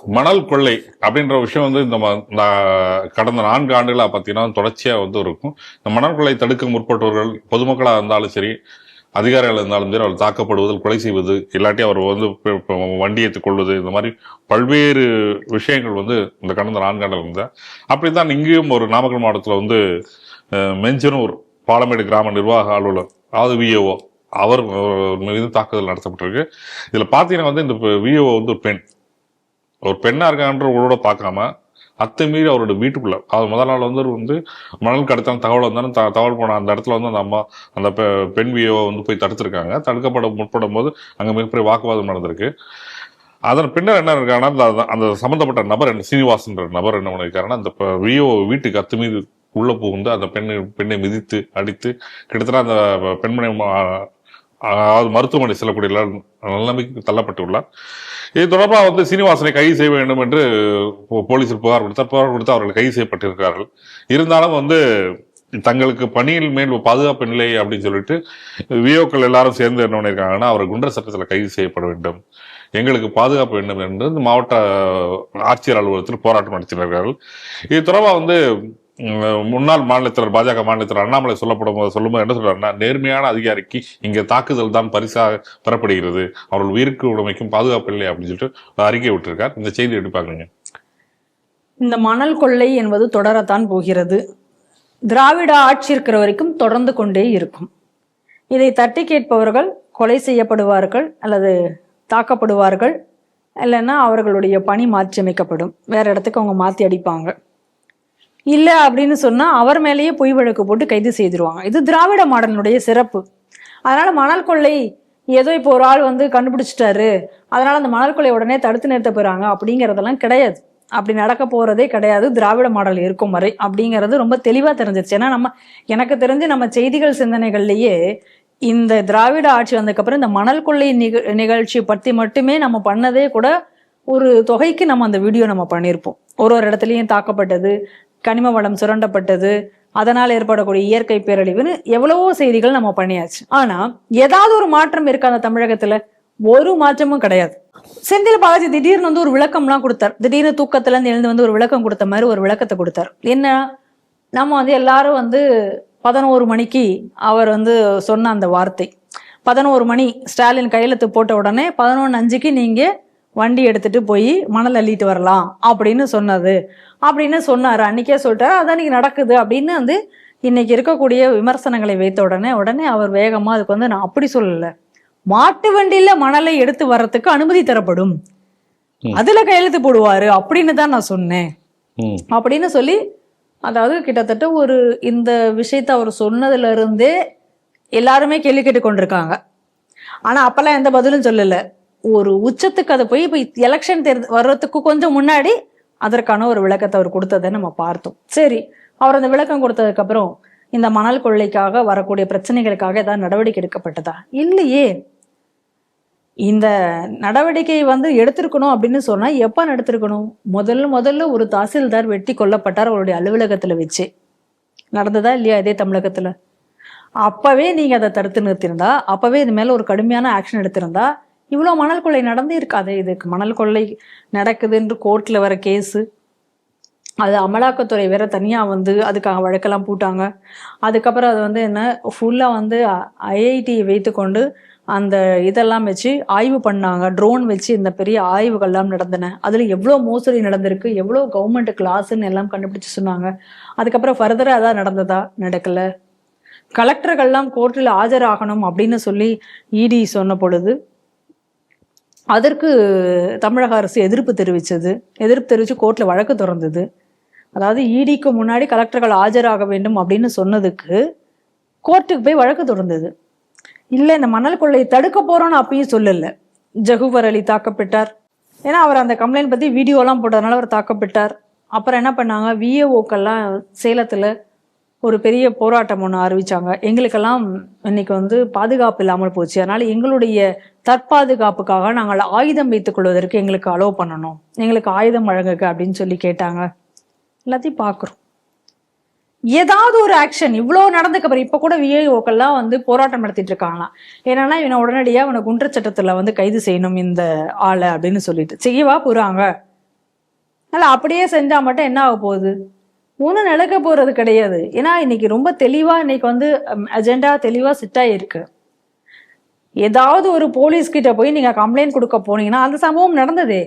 மணல் கொள்ளை அப்படின்ற விஷயம் வந்து இந்த கடந்த 4 ஆண்டுகளா பார்த்தீங்கன்னா தொடர்ச்சியா வந்து இருக்கும். இந்த மணல் கொள்ளை தடுக்க முற்பட்டவர்கள் பொதுமக்களாக இருந்தாலும் சரி, அதிகாரிகள் இருந்தாலும் சரி, அவர் தாக்கப்படுவது, கொலை செய்வது, இல்லாட்டி அவர் வந்து வண்டி ஏற்றிக் கொள்வது, இந்த மாதிரி பல்வேறு விஷயங்கள் வந்து இந்த கடந்த 4 ஆண்டுகள் இருந்தது. அப்படித்தான் இங்கேயும் ஒரு நாமக்கல் மாவட்டத்தில் வந்து மெஞ்சனூர் பாலமேடு கிராம நிர்வாக அலுவலர், அதாவது விஏஓ, அவர் மீது தாக்குதல் நடத்தப்பட்டிருக்கு. இதுல பாத்தீங்கன்னா வந்து இந்த விஏஓ வந்து ஒரு பெண்ணா இருக்கான்ற கூட பார்க்காம அத்துமீறி அவரோட வீட்டுக்குள்ள, அது முதல் நாள் வந்து மணல் கடத்தான தகவல் வந்தாலும் தகவல் போன அந்த இடத்துல வந்து அந்த அம்மா அந்த பெண் விஏஓ வந்து போய் தடுத்திருக்காங்க. தடுக்கப்பட முற்படும் போது அங்க மிகப்பெரிய வாக்குவாதம் நடந்திருக்கு. அதன் பின்னர் என்ன இருக்காங்கன்னா, அந்த சம்பந்தப்பட்ட நபர் சீனிவாசன்ற நபர் என்ன பண்ணிருக்காருன்னா, அந்த விஓ வீட்டுக்கு அத்துமீறி உள்ள புகுந்து அந்த பெண்ணை மிதித்து அடித்து கிட்டத்தட்ட அந்த பெண்மணி அதாவது மருத்துவமனை செல்லக்கூடிய நிலைமைக்கு தள்ளப்பட்டுள்ளார். இது தொடர்பாக வந்து சீனிவாசனை கைது செய்ய வேண்டும் என்று போலீசில் புகார் கொடுத்து அவர்கள் கைது செய்யப்பட்டிருக்கிறார்கள். இருந்தாலும் வந்து தங்களுக்கு பணியில் மேல் பாதுகாப்பு நிலை அப்படின்னு சொல்லிட்டு விஓக்கள் எல்லாரும் சேர்ந்து என்ன பண்ணியிருக்காங்கன்னா, அவர் குண்டர் சட்டத்தில் கைது செய்யப்பட வேண்டும், எங்களுக்கு பாதுகாப்பு வேண்டும் என்று மாவட்ட ஆட்சியர் அலுவலகத்தில் போராட்டம் நடத்தினார்கள். இது தொடர்பாக வந்து முன்னாள் மாநிலத்தினர் பாஜக மாநிலத்தினர் அண்ணாமலை சொல்லும்போது என்ன சொல்றாருன்னா, நேர்மையான அதிகாரிக்கு இங்க தாக்குதல் தான் பரிசாக பெறப்படுகிறது, அவர்கள் உயிருக்கு உடைமைக்கும் பாதுகாப்பு இல்லை அப்படின்னு சொல்லிட்டு அறிக்கை விட்டுருக்கார். இந்த செய்தி எப்படி பாக்குறீங்க? இந்த மணல் கொள்ளை என்பது தொடரத்தான் போகிறது. திராவிட ஆட்சி இருக்கிற வரைக்கும் தொடர்ந்து கொண்டே இருக்கும். இதை தட்டி கேட்பவர்கள் கொலை செய்யப்படுவார்கள் அல்லது தாக்கப்படுவார்கள், இல்லைன்னா அவர்களுடைய பணி மாற்றி அமைக்கப்படும், வேற இடத்துக்கு அவங்க மாற்றி அடிப்பாங்க. இல்லை அப்படின்னு சொன்னால் அவர் மேலேயே பொய் வழக்கு போட்டு கைது செய்திருவாங்க. இது திராவிட மாடலினுடைய சிறப்பு. அதனால மணல் கொள்ளை ஏதோ இப்போ ஒரு ஆள் வந்து கண்டுபிடிச்சிட்டாரு, அதனால அந்த மணல் கொள்ளை உடனே தடுத்து நிறுத்த போறாங்க அப்படிங்கிறதெல்லாம் கிடையாது. அப்படி நடக்க போறதே கிடையாது திராவிட மாடல் இருக்கும் வரை அப்படிங்கிறது ரொம்ப தெளிவா தெரிஞ்சிருச்சு. ஏன்னா எனக்கு தெரிஞ்சு நம்ம செய்திகள் சிந்தனைகள்லயே இந்த திராவிட ஆட்சி வந்ததுக்கப்புறம் இந்த மணல் கொள்ளை நிகழ்ச்சி பற்றி மட்டுமே நம்ம பண்ணதே கூட ஒரு தொகைக்கு நம்ம அந்த வீடியோ நம்ம பண்ணியிருப்போம். ஒரு இடத்துலையும் தாக்கப்பட்டது, கனிம வளம் சுரண்டப்பட்டது, அதனால் ஏற்படக்கூடிய இயற்கை பேரழிவுன்னு எவ்வளவோ செய்திகள் நம்ம பண்ணியாச்சு. ஆனா ஏதாவது ஒரு மாற்றம் இருக்கா அந்த தமிழகத்துல? ஒரு மாற்றமும் கிடையாது. செந்தில் பாலாஜி திடீர்னு வந்து ஒரு விளக்கம்லாம் கொடுத்தார். திடீர்னு தூக்கத்துல இருந்து எழுந்து வந்து ஒரு விளக்கம் கொடுத்த மாதிரி ஒரு விளக்கத்தை கொடுத்தார். என்ன, நம்ம வந்து எல்லாரும் வந்து 11 மணிக்கு அவர் வந்து சொன்ன அந்த வார்த்தை, 11 மணி ஸ்டாலின் கையெழுத்து போட்ட உடனே 11:05 நீங்க வண்டி எடுத்துட்டு போய் மணல் அள்ளிட்டு வரலாம் அப்படின்னு சொன்னாரு. அன்னைக்கே சொல்லிட்டாரு, அதான் இன்னைக்கு நடக்குது அப்படின்னு வந்து இன்னைக்கு இருக்கக்கூடிய விமர்சனங்களை வைத்த உடனே அவர் வேகமா அதுக்கு வந்து நான் அப்படி சொல்லல, மாட்டு வண்டியில மணலை எடுத்து வர்றதுக்கு அனுமதி தரப்படும், அதுல கையெழுத்து போடுவாரு அப்படின்னு தான் நான் சொன்னேன் அப்படின்னு சொல்லி, அதாவது கிட்டத்தட்ட ஒரு இந்த விஷயத்த அவர் சொன்னதுல இருந்தே எல்லாருமே கேள்வி கேட்டு கொண்டிருக்காங்க. ஆனா அப்பெல்லாம் எந்த பதிலும் சொல்லல. ஒரு உச்சத்துக்கு அதை போய் இப்ப எலெக்ஷன் வர்றதுக்கு கொஞ்சம் முன்னாடி அதற்கான ஒரு விளக்கத்தை அவர் கொடுத்ததை நம்ம பார்த்தோம். சரி, அவர் அந்த விளக்கம் கொடுத்ததுக்கு அப்புறம் இந்த மணல் கொள்ளைக்காக வரக்கூடிய பிரச்சனைகளுக்காக ஏதாவது நடவடிக்கை எடுக்கப்பட்டதா? இல்லையே. இந்த நடவடிக்கை வந்து எடுத்திருக்கணும் அப்படின்னு சொன்னா எப்ப எடுத்திருக்கணும்? முதல்ல ஒரு தாசில்தார் வெட்டி கொல்லப்பட்டார் அவருடைய அலுவலகத்துல வச்சு. நடந்ததா இல்லையா இதே தமிழகத்துல? அப்பவே நீங்க அதை தடுத்து நிறுத்திருந்தா, அப்பவே இது மேல ஒரு கடுமையான ஆக்ஷன் எடுத்திருந்தா இவ்வளவு மணல் கொள்ளை நடந்தே இருக்காது. இதுக்கு மணல் கொள்ளை நடக்குதுன்னு கோர்ட்ல வர கேஸு, அது அமலாக்கத்துறை வேற தனியா வந்து அதுக்காக வழக்கெல்லாம் போட்டாங்க. அதுக்கப்புறம் அது வந்து என்ன ஃபுல்லா வந்து ஐஐடி வைத்து கொண்டு அந்த இதெல்லாம் வச்சு ஆய்வு பண்ணாங்க. ட்ரோன் வச்சு இந்த பெரிய ஆய்வுகள்லாம் நடந்தன. அதுல எவ்வளோ மோசடி நடந்திருக்கு, எவ்வளோ கவர்மெண்ட் கிளாஸ்ன்னு எல்லாம் கண்டுபிடிச்சு சொன்னாங்க. அதுக்கப்புறம் ஃபர்தரா அதான் நடந்ததா? நடக்கல. கலெக்டர்கள்லாம் கோர்ட்டில் ஆஜராகணும் அப்படின்னு சொல்லி இடி சொன்ன பொழுது அதற்கு தமிழக அரசு எதிர்ப்பு தெரிவிச்சு கோர்ட்ல வழக்கு தொடர்ந்தது. அதாவது இடிக்கு முன்னாடி கலெக்டர்கள் ஆஜராக வேண்டும் அப்படின்னு சொன்னதுக்கு கோர்ட்டுக்கு போய் வழக்கு தொடர்ந்தது. இல்லை, இந்த மணல் கொள்ளையை தடுக்க போறோம்னு அப்பயும் சொல்லல. ஜகுவர் அலி தாக்கப்பட்டார். ஏன்னா அவர் அந்த கம்ப்ளைண்ட் பத்தி வீடியோலாம் போட்டதுனால அவர் தாக்கப்பட்டார். அப்புறம் என்ன பண்ணாங்க, விஏஓக்கெல்லாம் சேலத்துல ஒரு பெரிய போராட்டம் ஒன்று அறிவிச்சாங்க. எங்களுக்கெல்லாம் இன்னைக்கு வந்து பாதுகாப்பு இல்லாமல் போச்சு, அதனால எங்களுடைய தற்பாதுகாப்புக்காக நாங்கள் ஆயுதம் வைத்துக் கொள்வதற்கு எங்களுக்கு அலோவ் பண்ணணும், எங்களுக்கு ஆயுதம் வழங்குக அப்படின்னு சொல்லி கேட்டாங்க. எல்லாத்தையும் பார்க்குறோம். ஏதாவது ஒரு ஆக்ஷன் இவ்வளோ நடந்துக்கு அப்புறம் இப்போ கூட விஏஓக்கெல்லாம் வந்து போராட்டம் நடத்திட்டு இருக்காங்களாம். ஏன்னா இவனை உடனடியாக அவனை குற்றச்சட்டத்தில் வந்து கைது செய்யணும் இந்த ஆளை அப்படின்னு சொல்லிட்டு செய்யவா போறாங்க. அதனால் அப்படியே செஞ்சா மட்டும் என்ன ஆக போகுது? ஒன்றும் நடக்க போறது கிடையாது. ஏன்னா இன்னைக்கு ரொம்ப தெளிவா இன்னைக்கு வந்து அஜெண்டா தெளிவா செட் ஆயிருக்கு. ஏதாவது ஒரு போலீஸ் கிட்ட போய் நீங்க கம்ப்ளைண்ட் கொடுக்க போனீங்கன்னா, அந்த சம்பவம் நடந்ததே.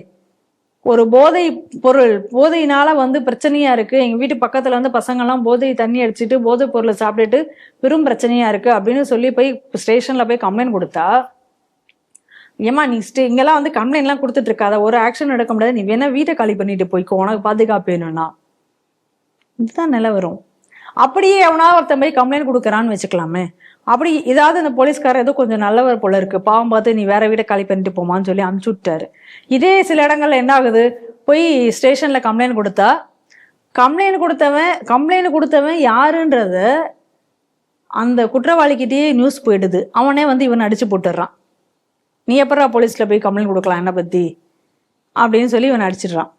ஒரு போதை பொருள் போதையினால வந்து பிரச்சனையா இருக்கு, எங்க வீட்டு பக்கத்துல வந்து பசங்க எல்லாம் போதை தண்ணி அடிச்சுட்டு போதை பொருளை சாப்பிட்டுட்டு பெரும் பிரச்சனையா இருக்கு அப்படின்னு சொல்லி போய் ஸ்டேஷன்ல போய் கம்ப்ளைண்ட் கொடுத்தா, ஏமா நீ இங்கெல்லாம் வந்து கம்ப்ளைண்ட் எல்லாம் கொடுத்துட்டு இருக்காத, ஒரு ஆக்ஷன் எடுக்க முடியாது, நீ வேணா வீட்டை காலி பண்ணிட்டு போய்க்கோ, உனக்கு பாதுகாப்பு வேணும்னா. இதுதான் நிலவரம். அப்படியே எவனாவது ஒருத்தன் போய் கம்ப்ளைண்ட் கொடுக்குறான்னு வச்சுக்கலாமே, அப்படி ஏதாவது இந்த போலீஸ்காரர் ஏதோ கொஞ்சம் நல்லவர் போல இருக்கு, பாவம் பார்த்து நீ வேற வீட்டை காலி பண்ணிட்டு போமான்னு சொல்லி அனுப்பிச்சு விட்டாரு. இதே சில இடங்கள்ல என்ன ஆகுது, போய் ஸ்டேஷன்ல கம்ப்ளைண்ட் கொடுத்தா கம்ப்ளைண்ட் கொடுத்தவன் யாருன்றத அந்த குற்றவாளிக்கிட்டேயே நியூஸ் போயிடுது. அவனே வந்து இவன் அடிச்சு போட்டுடுறான். நீ எப்படா போலீஸ்ல போய் கம்ப்ளைண்ட் கொடுக்கலாம் என்ன பத்தி அப்படின்னு சொல்லி இவன் அடிச்சிடுறான்.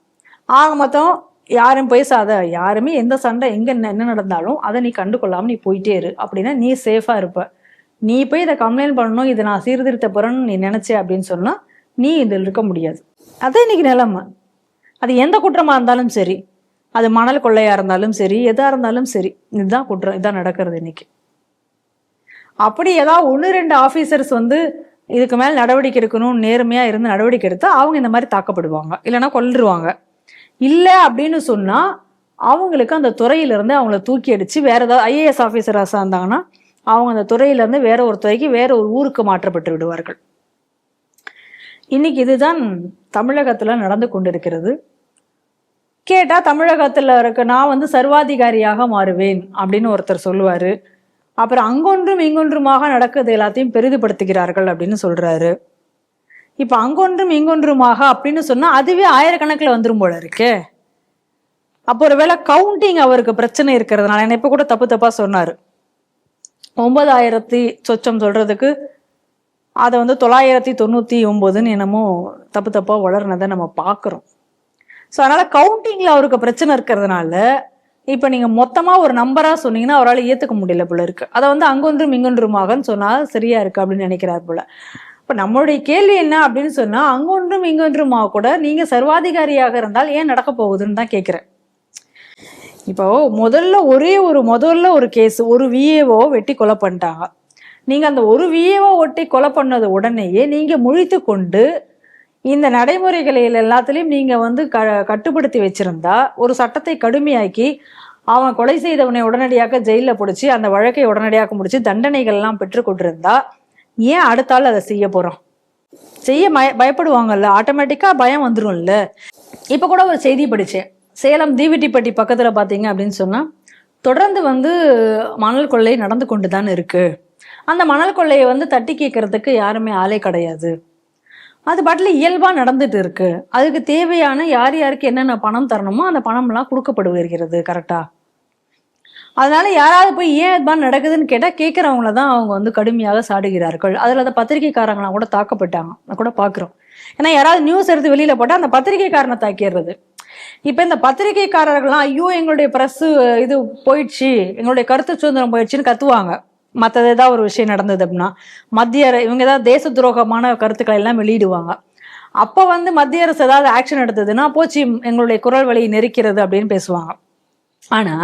ஆக மொத்தம் யாரும் பேசாத, யாருமே எந்த சண்டை எங்க என்ன நடந்தாலும் அதை நீ கண்டுகொள்ளாம நீ போயிட்டே இரு, அப்படின்னா நீ சேஃபா இருப்ப. நீ போய் இதை கம்ப்ளைண்ட் பண்ணணும், இதை நான் சீர்திருத்த போறேன்னு நீ நினைச்சே அப்படின்னு சொன்னா நீ இதில் இருக்க முடியாது. அதான் இன்னைக்கு நிலைமை. அது எந்த குற்றமா இருந்தாலும் சரி, அது மணல் கொள்ளையா இருந்தாலும் சரி, எதா இருந்தாலும் சரி, இதுதான் குற்றம், இதுதான் நடக்கிறது இன்னைக்கு. அப்படி ஏதாவது 1-2 ஆபீசர்ஸ் வந்து இதுக்கு மேல நடவடிக்கை எடுக்கணும், நேர்மையா இருந்து நடவடிக்கை எடுத்தா அவங்க இந்த மாதிரி தாக்கப்படுவாங்க, இல்லைன்னா கொல்லிடுவாங்க. இல்லை அப்படின்னு சொன்னா அவங்களுக்கு அந்த துறையில இருந்து அவங்கள தூக்கி அடிச்சு வேற ஏதாவது ஐஏஎஸ் ஆபீசராக இருந்தாங்கன்னா அவங்க அந்த துறையில இருந்து வேற ஒரு துறைக்கு வேற ஒரு ஊருக்கு மாற்றப்பட்டு விடுவார்கள். இன்னைக்கு இதுதான் தமிழகத்துல நடந்து கொண்டிருக்கிறது. கேட்டா தமிழகத்துல இருக்க நான் வந்து சர்வாதிகாரியாக மாறுவேன் அப்படின்னு ஒருத்தர் சொல்லுவாரு. அப்புறம் அங்கொன்றும் இங்கொன்றுமாக நடக்குது எல்லாத்தையும் பெரிதுபடுத்துகிறார்கள் அப்படின்னு சொல்றாரு. இப்ப அங்கொன்றும் இங்கொன்றுமாக அப்படின்னு சொன்னா அதுவே ஆயிரக்கணக்கில் வந்துரும் போல இருக்கே. அப்போ ஒரு வேளை கவுண்டிங் அவருக்கு பிரச்சனை இருக்கிறதுனால, என்ன இப்ப கூட தப்பா சொன்னாரு, 9000 சொச்சம் சொல்றதுக்கு அதை வந்து 999 என்னமோ தப்பா வளர்னதை நம்ம பாக்குறோம். ஸோ அதனால கவுண்டிங்ல அவருக்கு பிரச்சனை இருக்கிறதுனால இப்ப நீங்க மொத்தமா ஒரு நம்பரா சொன்னீங்கன்னா அவரால் ஏத்துக்க முடியல போல இருக்கு. அதை வந்து அங்கொன்றும் இங்கொன்றுமாகன்னு சொன்னா சரியா இருக்கு அப்படின்னு நினைக்கிறார் போல. இப்ப நம்மளுடைய கேள்வி என்ன அப்படின்னு சொன்னா, அங்கொன்றும் இங்கொன்றுமாக கூட நீங்க சர்வாதிகாரியாக இருந்தால் ஏன் நடக்க போகுதுன்னு தான் கேட்கிறேன். இப்போ முதல்ல ஒரு கேஸ், ஒரு விஏஓ வெட்டி கொலை பண்ணிட்டாங்க. நீங்க அந்த ஒரு விஏஓ ஒட்டி கொலை பண்ணது உடனேயே நீங்க முழித்து கொண்டு இந்த நடைமுறைகளை எல்லாத்துலயும் நீங்க வந்து கட்டுப்படுத்தி வச்சிருந்தா, ஒரு சட்டத்தை கடுமையாக்கி அவன் கொலை செய்தவனை உடனடியாக ஜெயில பிடிச்சி அந்த வழக்கை உடனடியாக முடிச்சு தண்டனைகள் எல்லாம் பெற்று கொண்டிருந்தா ஏன் அடுத்த ஆள் அதை செய்ய போறோம்? செய்ய பயப்படுவாங்கல்ல, ஆட்டோமேட்டிக்கா பயம் வந்துரும்ல. இப்ப கூட ஒரு செய்தி படிச்சேன், சேலம் தீவிட்டிப்பட்டி பக்கத்துல பாத்தீங்க அப்படின்னு சொன்னா தொடர்ந்து வந்து மணல் கொள்ளை நடந்து கொண்டுதான் இருக்கு. அந்த மணல் கொள்ளையை வந்து தட்டி கேட்கறதுக்கு யாருமே ஆளே கிடையாது. அது பாட்டில் இயல்பா நடந்துட்டு இருக்கு. அதுக்கு தேவையான யார் யாருக்கு என்னென்ன பணம் தரணுமோ அந்த பணம் எல்லாம் கொடுக்கப்படு வருகிறது. கரெக்டா? அதனால யாராவது போய் ஏன் இது மாதிரி நடக்குதுன்னு கேட்டா கேட்கறவங்கள தான் அவங்க வந்து கடுமையாக சாடுகிறார்கள். அதுல அந்த பத்திரிகைக்காரங்களாம் கூட தாக்கப்பட்டாங்க, நான் கூட பாக்குறோம். ஏன்னா யாராவது நியூஸ் எடுத்து வெளியில போட்டா அந்த பத்திரிகைக்காரனை தாக்கிடுறது. இப்ப இந்த பத்திரிகைக்காரர்கள்லாம் ஐயோ எங்களுடைய பிரஸ் இது போயிடுச்சு, எங்களுடைய கருத்து சுதந்திரம் போயிடுச்சுன்னு கத்துவாங்க. மற்றது ஏதாவது ஒரு விஷயம் நடந்தது அப்படின்னா இவங்க ஏதாவது தேச துரோகமான கருத்துக்களை எல்லாம் வெளியிடுவாங்க. அப்ப வந்து மத்திய அரசு ஏதாவது ஆக்ஷன் எடுத்ததுன்னா போச்சு எங்களுடைய குரல் வழியை நெருக்கிறது அப்படின்னு பேசுவாங்க. ஆனா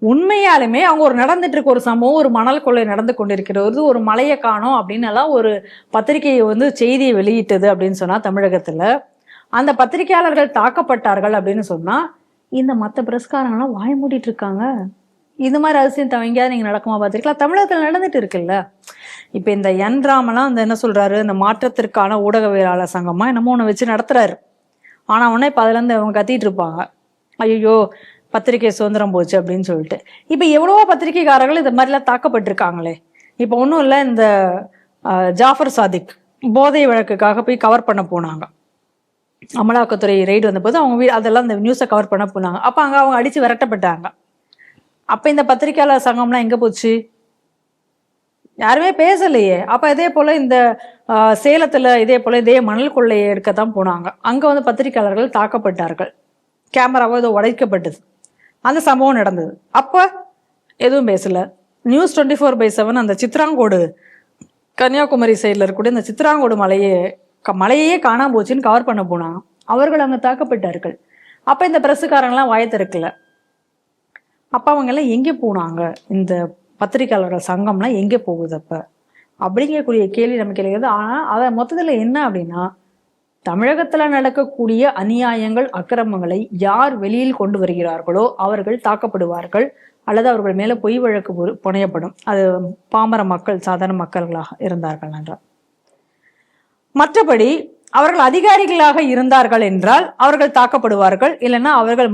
உண்மையாலுமே அவங்க ஒரு நடந்துட்டு இருக்க ஒரு சம்பவம், ஒரு மணல் கொள்ளை நடந்து கொண்டிருக்கிறது, ஒரு மலையை காணோம் அப்படின்னு எல்லாம் ஒரு பத்திரிகையை வந்து செய்தியை வெளியிட்டது அப்படின்னு சொன்னா தமிழகத்துல அந்த பத்திரிகையாளர்கள் தாக்கப்பட்டார்கள் அப்படின்னு சொன்னா இந்த மற்ற பிரஸ்காரங்களாம் வாய் மூடிட்டு இருக்காங்க. இந்த மாதிரி அதிசயம் எங்கேயாவது நீங்க நடக்குமா பார்த்திருக்கலாம்? தமிழகத்துல நடந்துட்டு இருக்குல்ல. இப்ப இந்த என் ராமெல்லாம் அந்த என்ன சொல்றாரு, இந்த மாற்றத்திற்கான ஊடகவியலாளர் சங்கமா என்னமோ ஒண்ணு வச்சு நடத்துறாரு. ஆனா உடனே இப்ப அதுல இருந்து அவங்க கத்திட்டு இருப்பாங்க, ஐயோ பத்திரிகை சுதந்திரம் போச்சு அப்படின்னு சொல்லிட்டு. இப்ப எவ்வளவோ பத்திரிகைக்காரர்கள் இந்த மாதிரி எல்லாம் தாக்கப்பட்டிருக்காங்களே. இப்ப ஒன்றும் இல்லை, இந்த ஜாஃபர் சாதிக் போதை வழக்குக்காக போய் கவர் பண்ண போனாங்க. அமலாக்கத்துறை ரெய்டு வந்தபோது அவங்க அதெல்லாம் இந்த நியூஸை கவர் பண்ண போனாங்க. அப்ப அங்க அவங்க அடிச்சு விரட்டப்பட்டாங்க. அப்ப இந்த பத்திரிகையாளர் சங்கம்லாம் எங்க போச்சு? யாருமே பேசலையே. அப்ப இதே போல இந்த சேலத்துல இதே மணல் கொள்ளையை எடுக்கத்தான் போனாங்க. அங்க வந்து பத்திரிகையாளர்கள் தாக்கப்பட்டார்கள், கேமராவோ ஏதோ உடைக்கப்பட்டது, அந்த சம்பவம் நடந்தது. அப்ப எதுவும் பேசல. நியூஸ் 24/7 அந்த சித்ராங்கோடு கன்னியாகுமரி சைட்ல இருக்கக்கூடிய இந்த சித்ராங்கோடு மலையே காணாம போச்சுன்னு கவர் பண்ண போனாங்க. அவர்கள் அங்க தாக்கப்பட்டார்கள். அப்ப இந்த பிரசுக்காரங்களாம் வாயை திறக்கல. அப்ப அவங்க எல்லாம் எங்கே போனாங்க, இந்த பத்திரிகையாளர்கள் சங்கம்லாம் எங்கே போகுது அப்ப அப்படிங்கக்கூடிய கேள்வி நமக்கு கிடையாது. ஆனா அத மொத்தத்துல என்ன அப்படின்னா, தமிழகத்துல நடக்கக்கூடிய அநியாயங்கள் அக்கிரமங்களை யார் வெளியில் கொண்டு வருகிறார்களோ அவர்கள் தாக்கப்படுவார்கள், அல்லது அவர்கள் மேல பொய் வழக்கு புனையப்படும். அது பாமர மக்கள், சாதாரண மக்கள்களாக இருந்தார்கள் என்றால். மற்றபடி அவர்கள் அதிகாரிகளாக இருந்தார்கள் என்றால் அவர்கள் தாக்கப்படுவார்கள், இல்லைன்னா அவர்கள்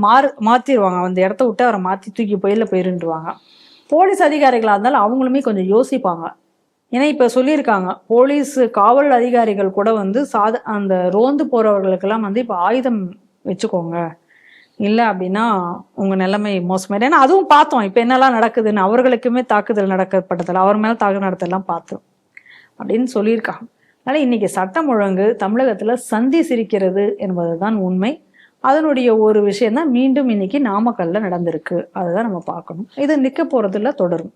மாத்திடுவாங்க, அந்த இடத்த விட்டு அவரை மாத்தி தூக்கி போயிருந்துருவாங்க. போலீஸ் அதிகாரிகளா இருந்தாலும் அவங்களுமே கொஞ்சம் யோசிப்பாங்க. ஏன்னா இப்ப சொல்லியிருக்காங்க, போலீஸ் காவல் அதிகாரிகள் கூட வந்து அந்த ரோந்து போறவர்களுக்கெல்லாம் வந்து இப்ப ஆயுதம் வச்சுக்கோங்க, இல்லை அப்படின்னா உங்க நிலைமை மோசமாயிடும். ஏன்னா அதுவும் பார்த்தோம் இப்ப என்னெல்லாம் நடக்குதுன்னு, அவர்களுக்குமே தாக்குதல் நடக்கப்பட்டதில்ல, அவர் மேல தாக்குதல் நடத்தலாம் பார்த்தோம் அப்படின்னு சொல்லியிருக்காங்க. அதனால இன்னைக்கு சட்டம் ஒழுங்கு தமிழகத்துல சந்தி சிரிக்கிறது என்பதுதான் உண்மை. அதனுடைய ஒரு விஷயம் தான் மீண்டும் இன்னைக்கு நாமக்கல்ல நடந்திருக்கு. அதுதான் நம்ம பார்க்கணும். இது நிக்க போறதுல தொடரும்.